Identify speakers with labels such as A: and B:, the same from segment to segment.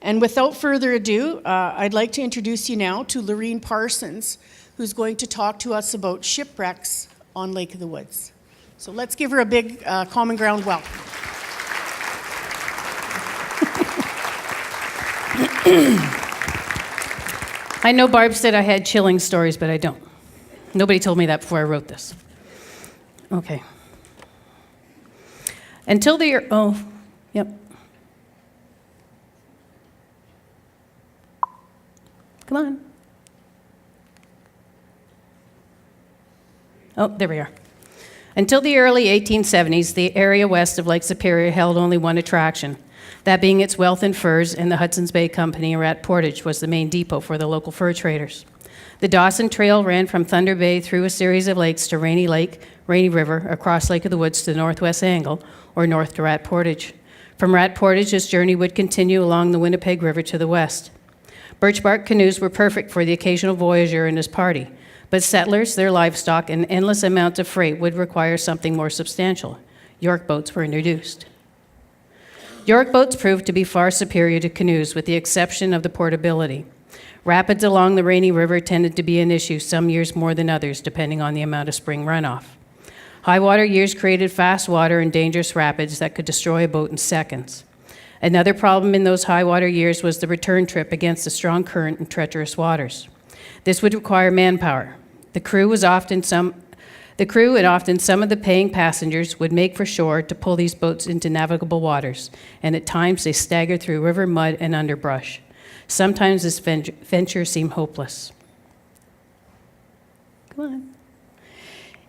A: And without further ado, I'd like to introduce you now to Laureen Parsons, who's going to talk to us about shipwrecks on Lake of the Woods. So let's give her a big Common Ground welcome.
B: I know Barb said I had chilling stories, but I don't. Nobody told me that before I wrote this. Okay. Until the year, yep. Come on. Oh, there we are. Until the early 1870s, the area west of Lake Superior held only one attraction, that being its wealth in furs, and the Hudson's Bay Company at Portage was the main depot for the local fur traders. The Dawson Trail ran from Thunder Bay through a series of lakes to Rainy Lake, Rainy River, across Lake of the Woods to the northwest angle, or north to Rat Portage. From Rat Portage, this journey would continue along the Winnipeg River to the west. Birch bark canoes were perfect for the occasional voyageur and his party, but settlers, their livestock, and endless amounts of freight would require something more substantial. York boats were introduced. York boats proved to be far superior to canoes, with the exception of the portability. Rapids along the Rainy River tended to be an issue, some years more than others, depending on the amount of spring runoff. High water years created fast water and dangerous rapids that could destroy a boat in seconds. Another problem in those high water years was the return trip against the strong current and treacherous waters. This would require manpower. The crew and often some of the paying passengers would make for shore to pull these boats into navigable waters, and at times they staggered through river mud and underbrush. Sometimes this venture seemed hopeless. Come on.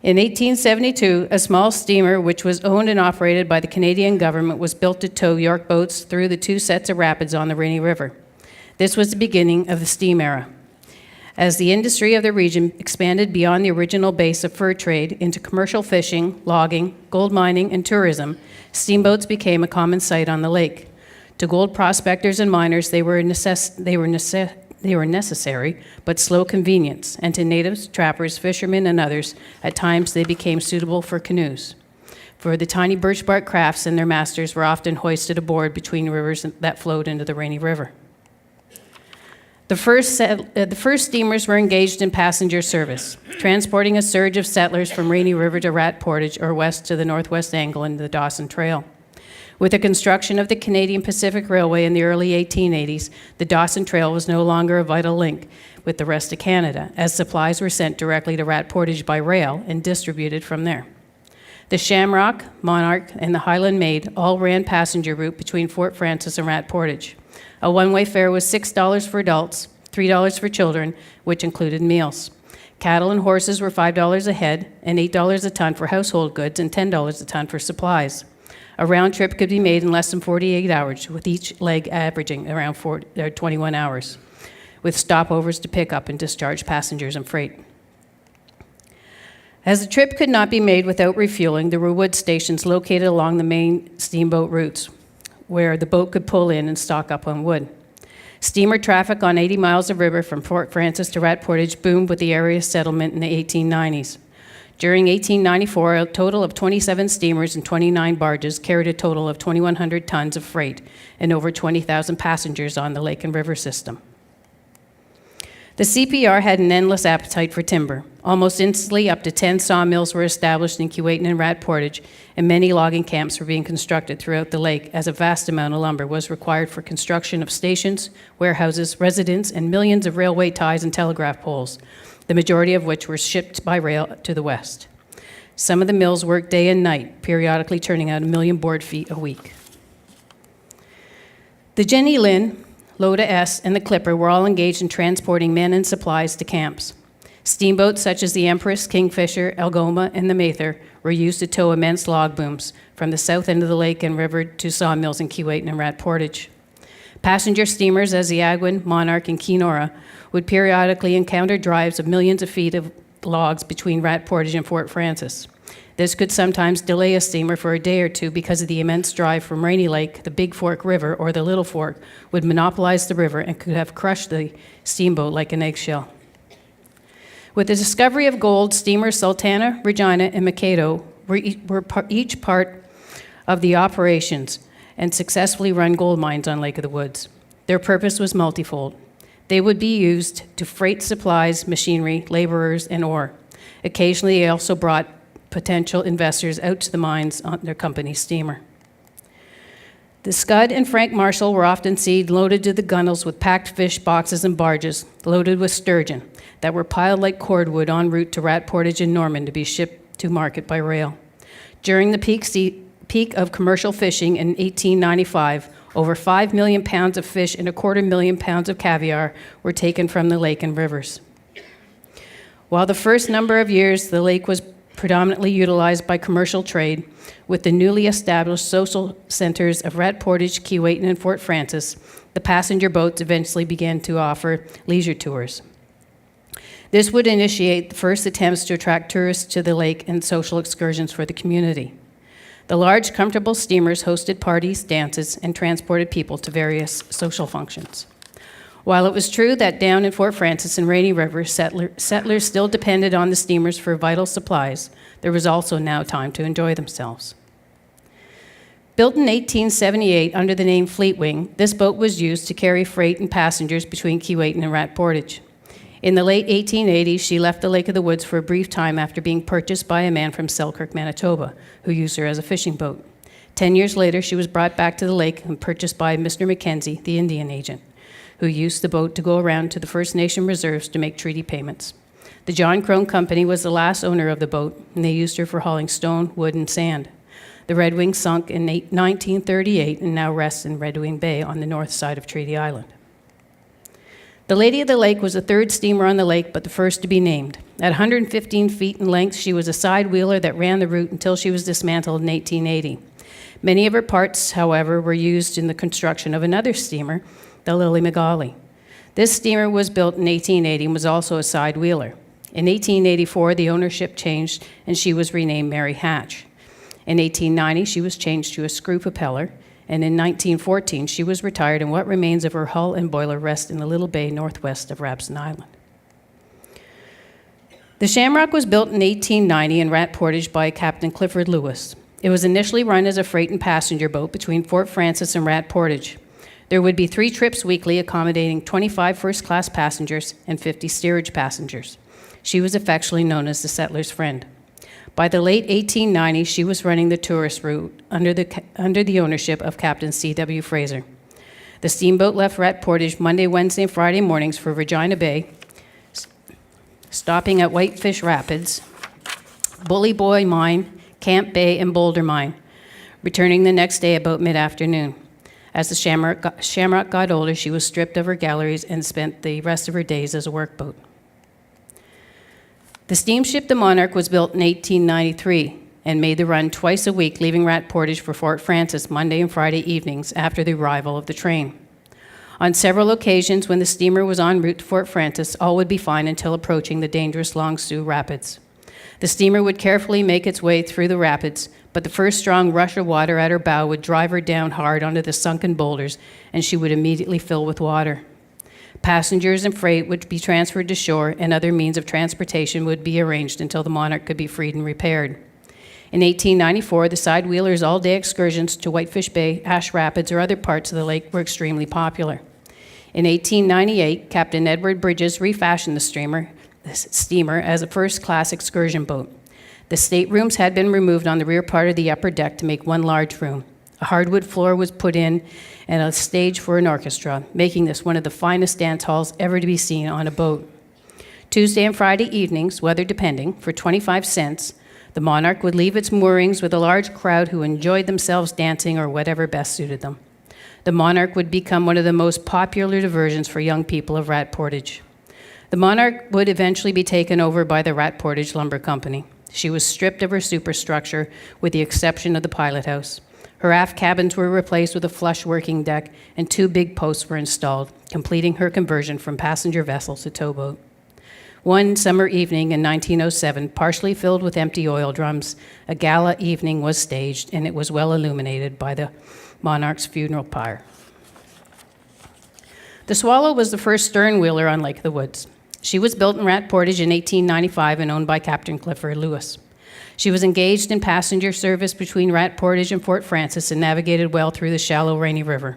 B: In 1872, a small steamer, which was owned and operated by the Canadian government, was built to tow York boats through the two sets of rapids on the Rainy River. This was the beginning of the steam era. As the industry of the region expanded beyond the original base of fur trade into commercial fishing, logging, gold mining, and tourism, steamboats became a common sight on the lake. To gold prospectors and miners, they were necessary, but slow convenience, and to natives, trappers, fishermen, and others, at times they became suitable for canoes. For the tiny birch bark crafts and their masters were often hoisted aboard between rivers that flowed into the Rainy River. The first steamers were engaged in passenger service, transporting a surge of settlers from Rainy River to Rat Portage or west to the northwest angle into the Dawson Trail. With the construction of the Canadian Pacific Railway in the early 1880s, the Dawson Trail was no longer a vital link with the rest of Canada, as supplies were sent directly to Rat Portage by rail and distributed from there. The Shamrock, Monarch, and the Highland Maid all ran passenger route between Fort Frances and Rat Portage. A one-way fare was $6 for adults, $3 for children, which included meals. Cattle and horses were $5 a head, and $8 a ton for household goods, and $10 a ton for supplies. A round trip could be made in less than 48 hours, with each leg averaging around 21 hours, with stopovers to pick up and discharge passengers and freight. As the trip could not be made without refueling, there were wood stations located along the main steamboat routes, where the boat could pull in and stock up on wood. Steamer traffic on 80 miles of river from Fort Frances to Rat Portage boomed with the area's settlement in the 1890s. During 1894, a total of 27 steamers and 29 barges carried a total of 2,100 tons of freight and over 20,000 passengers on the lake and river system. The CPR had an endless appetite for timber. Almost instantly, up to 10 sawmills were established in Keewatin and Rat Portage, and many logging camps were being constructed throughout the lake, as a vast amount of lumber was required for construction of stations, warehouses, residents, and millions of railway ties and telegraph poles, the majority of which were shipped by rail to the west. Some of the mills worked day and night, periodically turning out 1 million board feet a week. The Jenny Lind, Loda S., and the Clipper were all engaged in transporting men and supplies to camps. Steamboats such as the Empress, Kingfisher, Algoma, and the Mather were used to tow immense log booms from the south end of the lake and river to sawmills in Keewatin and Rat Portage. Passenger steamers as the Agwin, Monarch, and Keenora would periodically encounter drives of millions of feet of logs between Rat Portage and Fort Frances. This could sometimes delay a steamer for a day or two because of the immense drive from Rainy Lake. The Big Fork River, or the Little Fork, would monopolize the river and could have crushed the steamboat like an eggshell. With the discovery of gold, steamers Sultana, Regina, and Mikado were each part of the operations and successfully run gold mines on Lake of the Woods. Their purpose was multifold. They would be used to freight supplies, machinery, laborers, and ore. Occasionally, they also brought potential investors out to the mines on their company's steamer. The Scud and Frank Marshall were often seen loaded to the gunnels with packed fish boxes and barges loaded with sturgeon that were piled like cordwood en route to Rat Portage and Norman to be shipped to market by rail. During the peak of commercial fishing in 1895, over 5 million pounds of fish and 250,000 pounds of caviar were taken from the lake and rivers. While the first number of years the lake was predominantly utilized by commercial trade, with the newly established social centers of Rat Portage, Keewatin, and Fort Francis, the passenger boats eventually began to offer leisure tours. This would initiate the first attempts to attract tourists to the lake and social excursions for the community. The large, comfortable steamers hosted parties, dances, and transported people to various social functions. While it was true that down in Fort Francis and Rainy River, settlers still depended on the steamers for vital supplies, there was also now time to enjoy themselves. Built in 1878 under the name Fleetwing, this boat was used to carry freight and passengers between Keewatin and Rat Portage. In the late 1880s, she left the Lake of the Woods for a brief time after being purchased by a man from Selkirk, Manitoba, who used her as a fishing boat. 10 years later, she was brought back to the lake and purchased by Mr. Mackenzie, the Indian agent, who used the boat to go around to the First Nation reserves to make treaty payments. The John Crone Company was the last owner of the boat, and they used her for hauling stone, wood, and sand. The Red Wing sunk in 1938 and now rests in Red Wing Bay on the north side of Treaty Island. The Lady of the Lake was the third steamer on the lake, but the first to be named. At 115 feet in length, she was a side wheeler that ran the route until she was dismantled in 1880. Many of her parts, however, were used in the construction of another steamer, the Lily Magali. This steamer was built in 1880 and was also a side wheeler. In 1884, the ownership changed and she was renamed Mary Hatch. In 1890, she was changed to a screw propeller, and in 1914, she was retired, and what remains of her hull and boiler rest in the little bay northwest of Rabson Island. The Shamrock was built in 1890 in Rat Portage by Captain Clifford Lewis. It was initially run as a freight and passenger boat between Fort Francis and Rat Portage. There would be 3 trips weekly, accommodating 25 first-class passengers and 50 steerage passengers. She was affectionately known as the settler's friend. By the late 1890s, she was running the tourist route under the ownership of Captain C.W. Fraser. The steamboat left Rat Portage Monday, Wednesday, and Friday mornings for Regina Bay, stopping at Whitefish Rapids, Bully Boy Mine, Camp Bay, and Boulder Mine, returning the next day about mid-afternoon. As the Shamrock got older, she was stripped of her galleries and spent the rest of her days as a workboat. The steamship the Monarch was built in 1893 and made the run twice a week, leaving Rat Portage for Fort Francis Monday and Friday evenings after the arrival of the train. On several occasions when the steamer was en route to Fort Francis, all would be fine until approaching the dangerous Long Sault Rapids. The steamer would carefully make its way through the rapids, but the first strong rush of water at her bow would drive her down hard onto the sunken boulders, and she would immediately fill with water. Passengers and freight would be transferred to shore, and other means of transportation would be arranged until the Monarch could be freed and repaired. In 1894, the side wheelers' all-day excursions to Whitefish Bay, Ash Rapids, or other parts of the lake were extremely popular. In 1898, Captain Edward Bridges refashioned the steamer as a first-class excursion boat. The staterooms had been removed on the rear part of the upper deck to make one large room. A hardwood floor was put in and a stage for an orchestra, making this one of the finest dance halls ever to be seen on a boat. Tuesday and Friday evenings, weather depending, for 25 cents, the Monarch would leave its moorings with a large crowd who enjoyed themselves dancing or whatever best suited them. The Monarch would become one of the most popular diversions for young people of Rat Portage. The Monarch would eventually be taken over by the Rat Portage Lumber Company. She was stripped of her superstructure with the exception of the pilot house. Her aft cabins were replaced with a flush working deck, and 2 big posts were installed, completing her conversion from passenger vessel to towboat. One summer evening in 1907, partially filled with empty oil drums, a gala evening was staged, and it was well illuminated by the Monarch's funeral pyre. The Swallow was the first stern wheeler on Lake of the Woods. She was built in Rat Portage in 1895 and owned by Captain Clifford Lewis. She was engaged in passenger service between Rat Portage and Fort Francis and navigated well through the shallow Rainy River.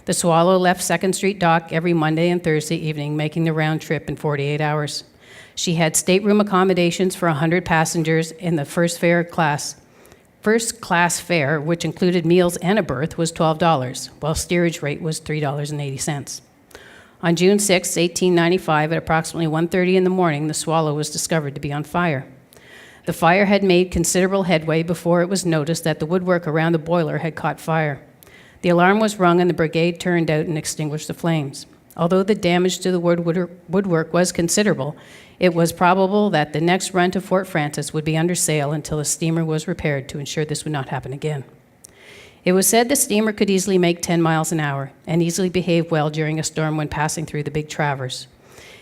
B: The Swallow left 2nd Street Dock every Monday and Thursday evening, making the round trip in 48 hours. She had stateroom accommodations for 100 passengers in the first class fare, which included meals and a berth, was $12, while steerage rate was $3.80. On June 6, 1895, at approximately 1:30 in the morning, the Swallow was discovered to be on fire. The fire had made considerable headway before it was noticed that the woodwork around the boiler had caught fire. The alarm was rung and the brigade turned out and extinguished the flames. Although the damage to the woodwork was considerable, it was probable that the next run to Fort Frances would be under sail until the steamer was repaired to ensure this would not happen again. It was said the steamer could easily make 10 miles an hour and easily behave well during a storm when passing through the Big Travers.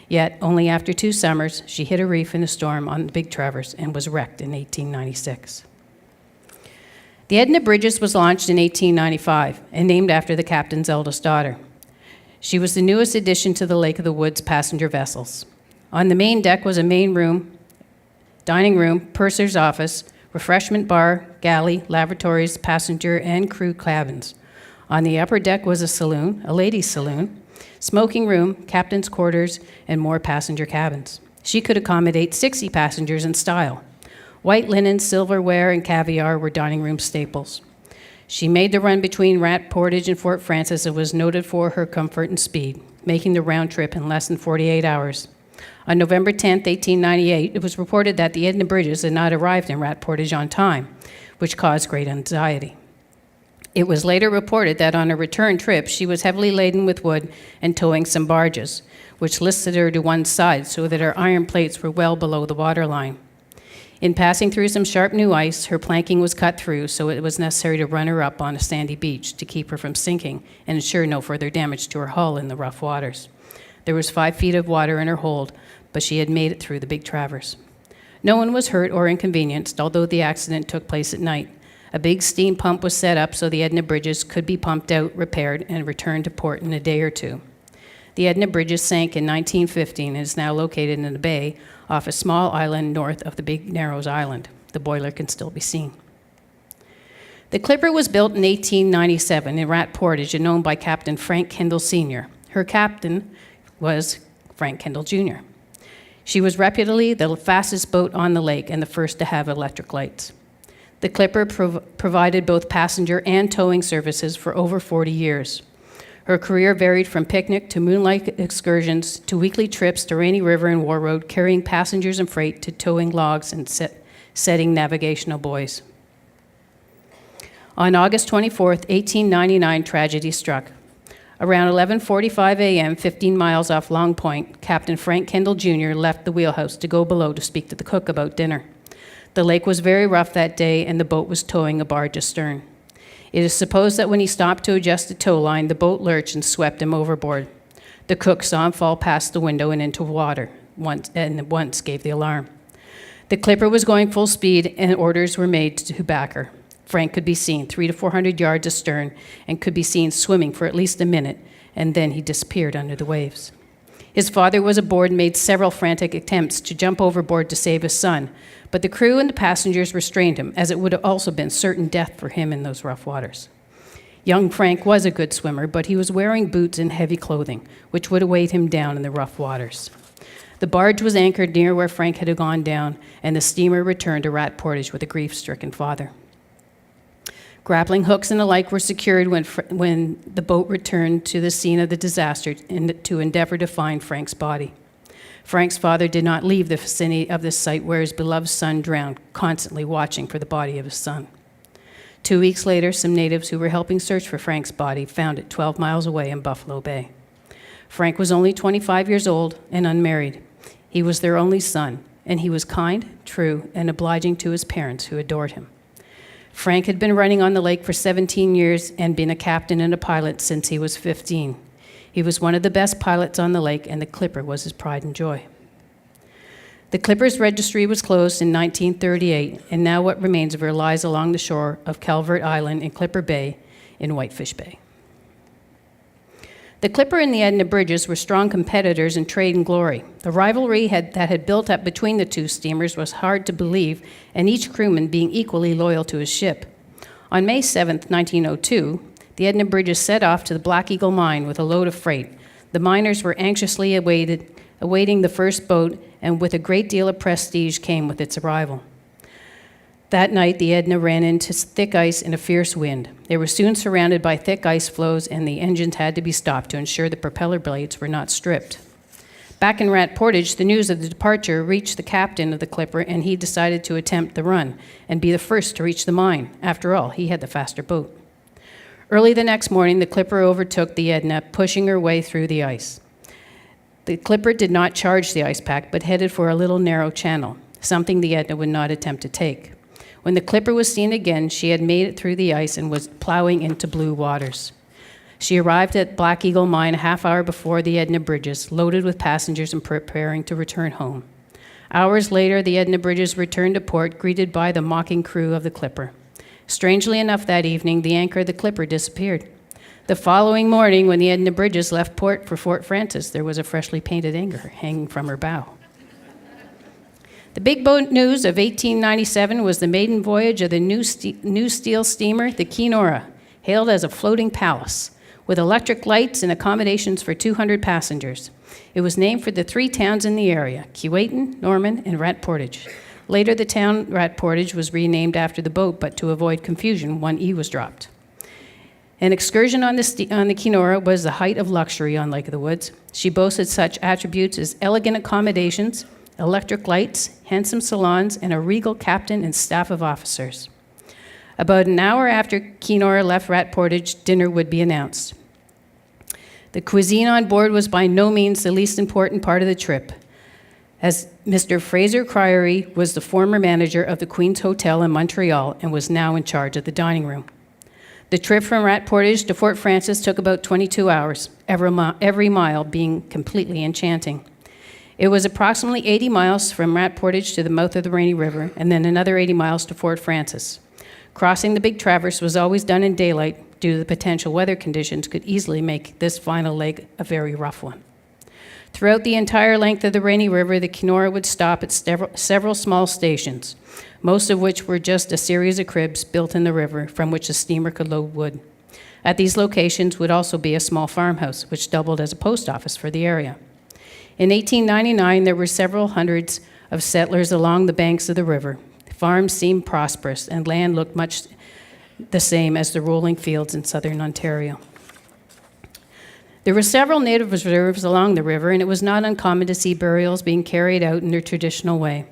B: Yet, only after 2 summers, she hit a reef in a storm on the Big Travers and was wrecked in 1896. The Edna Bridges was launched in 1895 and named after the captain's eldest daughter. She was the newest addition to the Lake of the Woods passenger vessels. On the main deck was a main room, dining room, purser's office, refreshment bar, galley, lavatories, passenger and crew cabins. On the upper deck was a saloon, a ladies' saloon, smoking room, captain's quarters, and more passenger cabins. She could accommodate 60 passengers in style. White linen, silverware, and caviar were dining room staples. She made the run between Rat Portage and Fort Frances and was noted for her comfort and speed, making the round trip in less than 48 hours. On November 10, 1898, it was reported that the Edna Bridges had not arrived in Rat Portage on time, which caused great anxiety. It was later reported that on a return trip, she was heavily laden with wood and towing some barges, which listed her to one side so that her iron plates were well below the waterline. In passing through some sharp new ice, her planking was cut through, so it was necessary to run her up on a sandy beach to keep her from sinking and ensure no further damage to her hull in the rough waters. There was 5 feet of water in her hold, but she had made it through the Big Travers. No one was hurt or inconvenienced, although the accident took place at night. A big steam pump was set up so the Edna Bridges could be pumped out, repaired, and returned to port in a day or 2. The Edna Bridges sank in 1915 and is now located in the bay off a small island north of the Big Narrows Island. The boiler can still be seen. The Clipper was built in 1897 in Rat Portage and owned by Captain Frank Kendall Sr. Her captain was Frank Kendall Jr. She was reputably the fastest boat on the lake and the first to have electric lights. The Clipper provided both passenger and towing services for over 40 years. Her career varied from picnic to moonlight excursions to weekly trips to Rainy River and War Road, carrying passengers and freight to towing logs and setting navigational buoys. On August 24, 1899, tragedy struck. Around 11:45 a.m., 15 miles off Long Point, Captain Frank Kendall Jr. left the wheelhouse to go below to speak to the cook about dinner. The lake was very rough that day, and the boat was towing a barge astern. It is supposed that when he stopped to adjust the tow line, the boat lurched and swept him overboard. The cook saw him fall past the window and into water, and at once gave the alarm. The Clipper was going full speed, and orders were made to back her. Frank could be seen 300 to 400 yards astern and could be seen swimming for at least a minute, and then he disappeared under the waves. His father was aboard and made several frantic attempts to jump overboard to save his son, but the crew and the passengers restrained him, as it would have also been certain death for him in those rough waters. Young Frank was a good swimmer, but he was wearing boots and heavy clothing, which would have weighed him down in the rough waters. The barge was anchored near where Frank had gone down, and the steamer returned to Rat Portage with a grief-stricken father. Grappling hooks and the like were secured when the boat returned to the scene of the disaster to endeavor to find Frank's body. Frank's father did not leave the vicinity of the site where his beloved son drowned, constantly watching for the body of his son. 2 weeks later, some natives who were helping search for Frank's body found it 12 miles away in Buffalo Bay. Frank was only 25 years old and unmarried. He was their only son, and he was kind, true, and obliging to his parents who adored him. Frank had been running on the lake for 17 years and been a captain and a pilot since he was 15. He was one of the best pilots on the lake, and the Clipper was his pride and joy. The Clipper's registry was closed in 1938, and now what remains of her lies along the shore of Calvert Island in Clipper Bay in Whitefish Bay. The Clipper and the Edna Bridges were strong competitors in trade and glory. The rivalry that had built up between the two steamers was hard to believe, and each crewman being equally loyal to his ship. On May 7, 1902, the Edna Bridges set off to the Black Eagle mine with a load of freight. The miners were anxiously awaiting the first boat, and with a great deal of prestige came with its arrival. That night, the Edna ran into thick ice and a fierce wind. They were soon surrounded by thick ice floes, and the engines had to be stopped to ensure the propeller blades were not stripped. Back in Rat Portage, the news of the departure reached the captain of the clipper, and he decided to attempt the run and be the first to reach the mine. After all, he had the faster boat. Early the next morning, the clipper overtook the Edna, pushing her way through the ice. The clipper did not charge the ice pack, but headed for a little narrow channel, something the Edna would not attempt to take. When the clipper was seen again, she had made it through the ice and was plowing into blue waters. She arrived at Black Eagle Mine a half hour before the Edna Bridges, loaded with passengers and preparing to return home. Hours later, the Edna Bridges returned to port, greeted by the mocking crew of the clipper. Strangely enough, that evening, the anchor of the clipper disappeared. The following morning, when the Edna Bridges left port for Fort Frances, there was a freshly painted anchor hanging from her bow. The big boat news of 1897 was the maiden voyage of the new steel steamer, the Keenora, hailed as a floating palace, with electric lights and accommodations for 200 passengers. It was named for the 3 towns in the area, Keewatin, Norman, and Rat Portage. Later, the town Rat Portage was renamed after the boat, but to avoid confusion, one E was dropped. An excursion on the Keenora was the height of luxury on Lake of the Woods. She boasted such attributes as elegant accommodations, electric lights, handsome salons, and a regal captain and staff of officers. About an hour after Keenora left Rat Portage, dinner would be announced. The cuisine on board was by no means the least important part of the trip, as Mr. Fraser Criery was the former manager of the Queen's Hotel in Montreal and was now in charge of the dining room. The trip from Rat Portage to Fort Frances took about 22 hours, every mile being completely enchanting. It was approximately 80 miles from Rat Portage to the mouth of the Rainy River, and then another 80 miles to Fort Frances. Crossing the Big Traverse was always done in daylight due to the potential weather conditions could easily make this final leg a very rough one. Throughout the entire length of the Rainy River, the Keenora would stop at several small stations, most of which were just a series of cribs built in the river from which the steamer could load wood. At these locations would also be a small farmhouse, which doubled as a post office for the area. In 1899, there were several hundreds of settlers along the banks of the river. Farms seemed prosperous, and land looked much the same as the rolling fields in southern Ontario. There were several native reserves along the river, and it was not uncommon to see burials being carried out in their traditional way.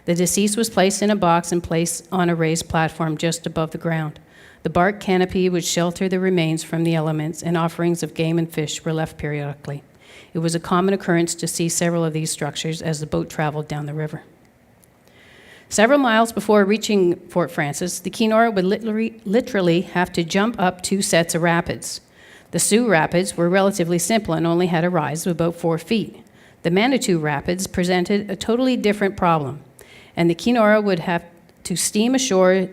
B: The deceased was placed in a box and placed on a raised platform just above the ground. The bark canopy would shelter the remains from the elements, and offerings of game and fish were left periodically. It was a common occurrence to see several of these structures as the boat traveled down the river. Several miles before reaching Fort Frances, the Keenora would literally have to jump up 2 sets of rapids. The Sioux Rapids were relatively simple and only had a rise of about 4 feet. The Manitou Rapids presented a totally different problem, and the Keenora would have to steam ashore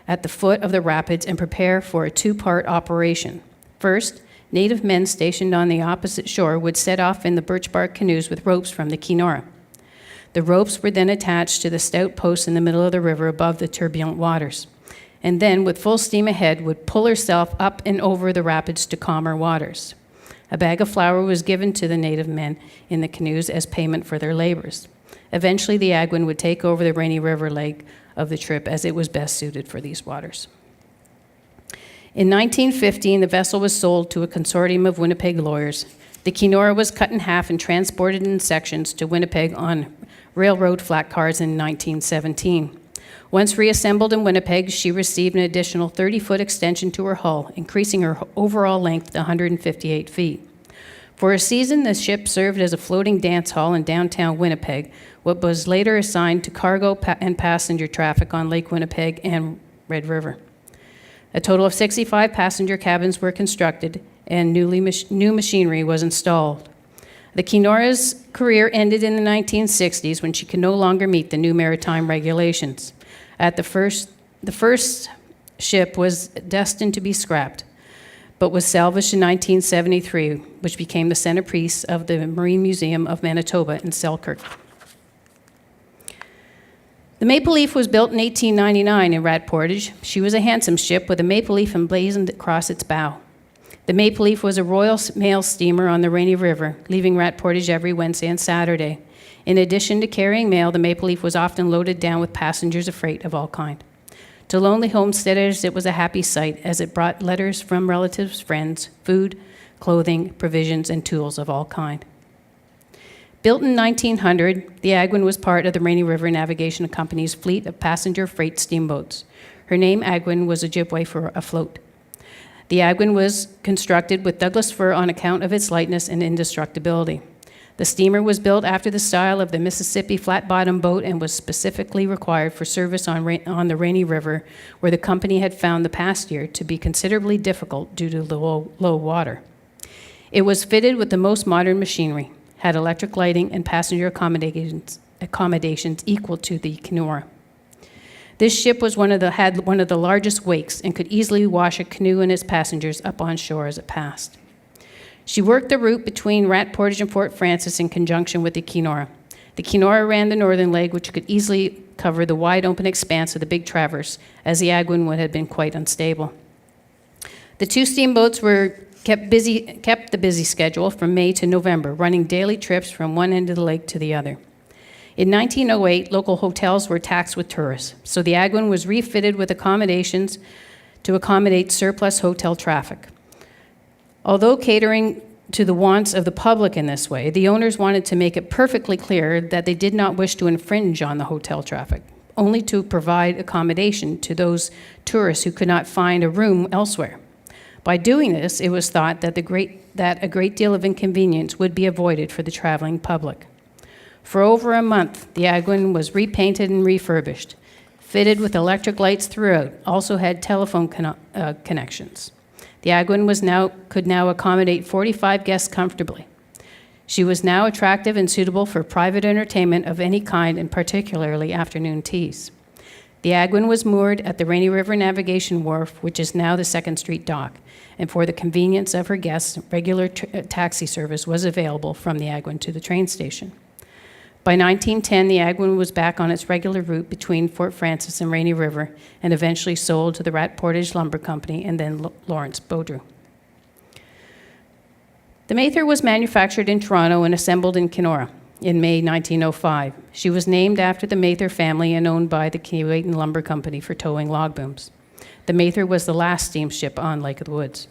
B: at the foot of the rapids and prepare for a 2-part operation. First, native men stationed on the opposite shore would set off in the birch bark canoes with ropes from the Keenora. The ropes were then attached to the stout posts in the middle of the river above the turbulent waters, and then, with full steam ahead, would pull herself up and over the rapids to calmer waters. A bag of flour was given to the native men in the canoes as payment for their labors. Eventually, the Agawam would take over the Rainy River leg of the trip as it was best suited for these waters. In 1915, the vessel was sold to a consortium of Winnipeg lawyers. The Keenora was cut in half and transported in sections to Winnipeg on railroad flat cars in 1917. Once reassembled in Winnipeg, she received an additional 30-foot extension to her hull, increasing her overall length to 158 feet. For a season, the ship served as a floating dance hall in downtown Winnipeg, what was later assigned to cargo and passenger traffic on Lake Winnipeg and Red River. A total of 65 passenger cabins were constructed, and new machinery was installed. The Keenora's career ended in the 1960s when she could no longer meet the new maritime regulations. The first ship was destined to be scrapped, but was salvaged in 1973, which became the centerpiece of the Marine Museum of Manitoba in Selkirk. The Maple Leaf was built in 1899 in Rat Portage. She was a handsome ship with a maple leaf emblazoned across its bow. The Maple Leaf was a Royal Mail steamer on the Rainy River, leaving Rat Portage every Wednesday and Saturday. In addition to carrying mail, the Maple Leaf was often loaded down with passengers of freight of all kind. To lonely homesteaders, it was a happy sight as it brought letters from relatives, friends, food, clothing, provisions, and tools of all kind. Built in 1900, the Agwin was part of the Rainy River Navigation Company's fleet of passenger freight steamboats. Her name, Agwin, was Ojibwe for afloat. The Agwin was constructed with Douglas fir on account of its lightness and indestructibility. The steamer was built after the style of the Mississippi flat-bottom boat and was specifically required for service on the Rainy River, where the company had found the past year to be considerably difficult due to the low water. It was fitted with the most modern machinery, had electric lighting and passenger accommodations equal to the Keenora. This ship had one of the largest wakes and could easily wash a canoe and its passengers up on shore as it passed. She worked the route between Rat Portage and Fort Frances in conjunction with the Keenora. The Keenora ran the northern leg, which could easily cover the wide open expanse of the Big Traverse, as the Agwin would have been quite unstable. The two steamboats kept the busy schedule from May to November, running daily trips from one end of the lake to the other. In 1908, local hotels were taxed with tourists, so the Agwin was refitted with accommodations to accommodate surplus hotel traffic. Although catering to the wants of the public in this way, the owners wanted to make it perfectly clear that they did not wish to infringe on the hotel traffic, only to provide accommodation to those tourists who could not find a room elsewhere. By doing this, it was thought that a great deal of inconvenience would be avoided for the traveling public. For over a month, the Agwin was repainted and refurbished, fitted with electric lights throughout, also had telephone connections. The Agwin could now accommodate 45 guests comfortably. She was now attractive and suitable for private entertainment of any kind, and particularly afternoon teas. The Agwin was moored at the Rainy River Navigation Wharf, which is now the 2nd Street dock, and for the convenience of her guests, regular taxi service was available from the Agwin to the train station. By 1910, the Agwin was back on its regular route between Fort Frances and Rainy River, and eventually sold to the Rat Portage Lumber Company and then Lawrence Beaudreau. The Mather was manufactured in Toronto and assembled in Keenora in May 1905. She was named after the Mather family and owned by the Keewatin Lumber Company for towing log booms. The Mather was the last steamship on Lake of the Woods.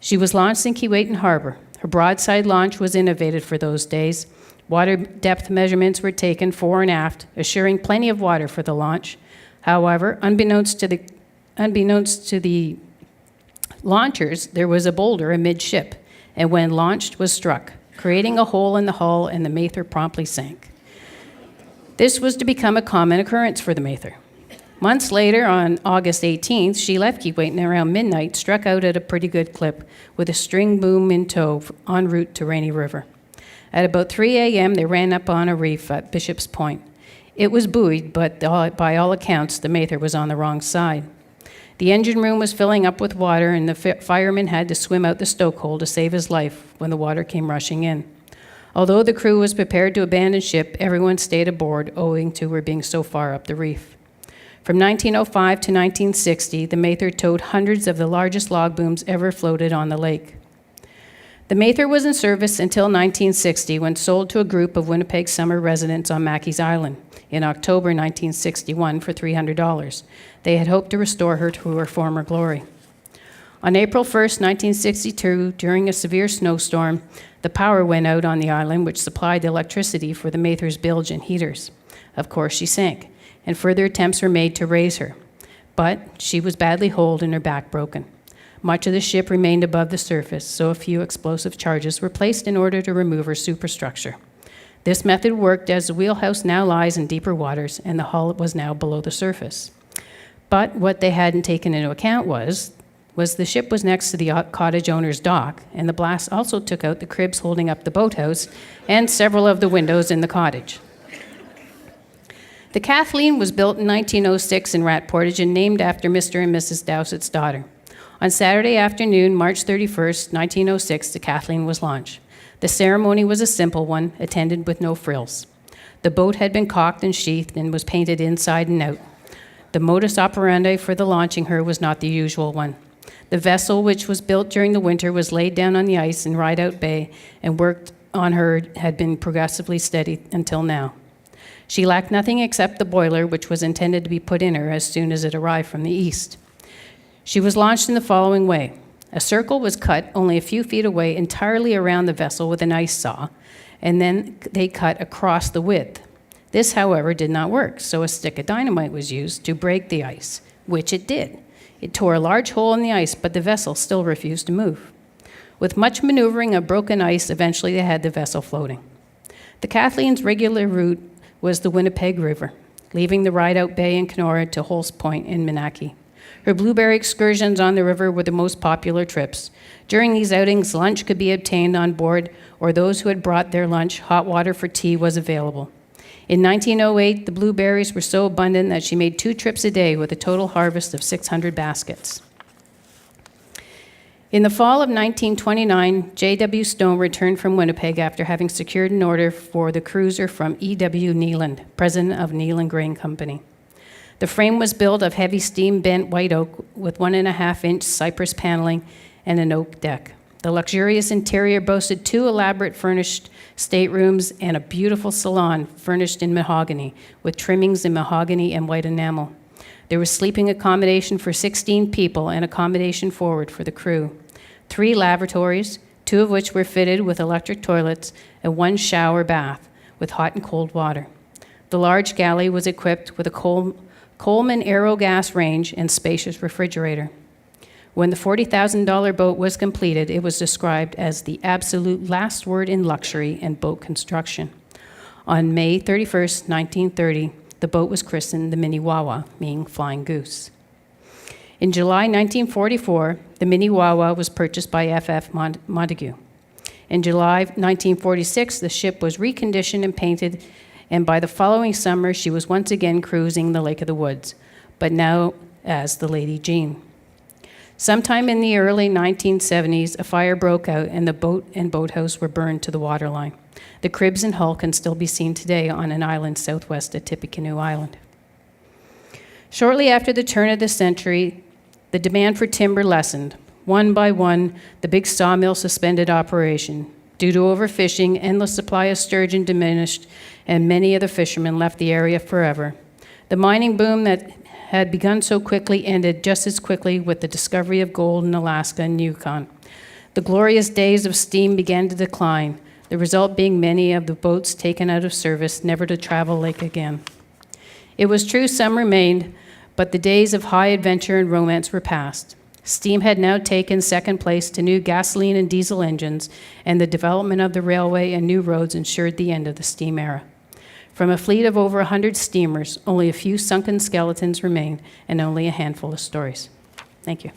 B: She was launched in Keewatin Harbor. Her broadside launch was innovated for those days. Water depth measurements were taken fore and aft, assuring plenty of water for the launch. However, unbeknownst to the launchers, there was a boulder amidship, and when launched was struck, creating a hole in the hull, and the Mather promptly sank. This was to become a common occurrence for the Mather. Months later, on August 18th, she left Keewatin around midnight, struck out at a pretty good clip with a string boom in tow en route to Rainy River. At about 3 a.m., they ran up on a reef at Bishop's Point. It was buoyed, but by all accounts, the Mather was on the wrong side. The engine room was filling up with water, and the fireman had to swim out the stokehole to save his life when the water came rushing in. Although the crew was prepared to abandon ship, everyone stayed aboard, owing to her being so far up the reef. From 1905 to 1960, the Mather towed hundreds of the largest log booms ever floated on the lake. The Mather was in service until 1960, when sold to a group of Winnipeg summer residents on Mackey's Island in October 1961 for $300. They had hoped to restore her to her former glory. On April 1st, 1962, during a severe snowstorm, the power went out on the island, which supplied the electricity for the Mather's bilge and heaters. Of course, she sank, and further attempts were made to raise her. But she was badly holed and her back broken. Much of the ship remained above the surface, so a few explosive charges were placed in order to remove her superstructure. This method worked, as the wheelhouse now lies in deeper waters and the hull was now below the surface. But what they hadn't taken into account was the ship was next to the cottage owner's dock, and the blast also took out the cribs holding up the boathouse and several of the windows in the cottage. The Kathleen was built in 1906 in Rat Portage and named after Mr. and Mrs. Dowsett's daughter. On Saturday afternoon, March 31st, 1906, the Kathleen was launched. The ceremony was a simple one, attended with no frills. The boat had been caulked and sheathed and was painted inside and out. The modus operandi for the launching her was not the usual one. The vessel, which was built during the winter, was laid down on the ice in Rideout Bay, and work on her had been progressively steady until now. She lacked nothing except the boiler, which was intended to be put in her as soon as it arrived from the east. She was launched in the following way. A circle was cut only a few feet away entirely around the vessel with an ice saw, and then they cut across the width. This, however, did not work, so a stick of dynamite was used to break the ice, which it did. It tore a large hole in the ice, but the vessel still refused to move. With much maneuvering of broken ice, eventually they had the vessel floating. The Kathleen's regular route was the Winnipeg River, leaving the Rideout Bay in Keenora to Holst Point in Menaki. Her blueberry excursions on the river were the most popular trips. During these outings, lunch could be obtained on board, or those who had brought their lunch, hot water for tea was available. In 1908, the blueberries were so abundant that she made 2 trips a day with a total harvest of 600 baskets. In the fall of 1929, J.W. Stone returned from Winnipeg after having secured an order for the cruiser from E.W. Neeland, president of Neeland Grain Company. The frame was built of heavy steam-bent white oak with 1.5-inch cypress paneling and an oak deck. The luxurious interior boasted 2 elaborate furnished staterooms and a beautiful salon furnished in mahogany, with trimmings in mahogany and white enamel. There was sleeping accommodation for 16 people and accommodation forward for the crew. 3 lavatories, 2 of which were fitted with electric toilets, and 1 shower bath with hot and cold water. The large galley was equipped with a Coleman Aero gas range and spacious refrigerator. When the $40,000 boat was completed, it was described as the absolute last word in luxury and boat construction. On May 31st, 1930, the boat was christened the Minnewawa, meaning Flying Goose. In July 1944, the Minnewawa was purchased by F.F. Montague. In July 1946, the ship was reconditioned and painted, and by the following summer, she was once again cruising the Lake of the Woods, but now as the Lady Jean. Sometime in the early 1970s, a fire broke out and the boat and boathouse were burned to the waterline. The cribs and hull can still be seen today on an island southwest of Tippecanoe Island. Shortly after the turn of the century, the demand for timber lessened. One by one, the big sawmill suspended operation. Due to overfishing, endless supply of sturgeon diminished, and many of the fishermen left the area forever. The mining boom that had begun so quickly ended just as quickly with the discovery of gold in Alaska and Yukon. The glorious days of steam began to decline, the result being many of the boats taken out of service, never to travel lake again. It was true some remained, but the days of high adventure and romance were past. Steam had now taken second place to new gasoline and diesel engines, and the development of the railway and new roads ensured the end of the steam era. From a fleet of over 100 steamers, only a few sunken skeletons remain, and only a handful of stories. Thank you.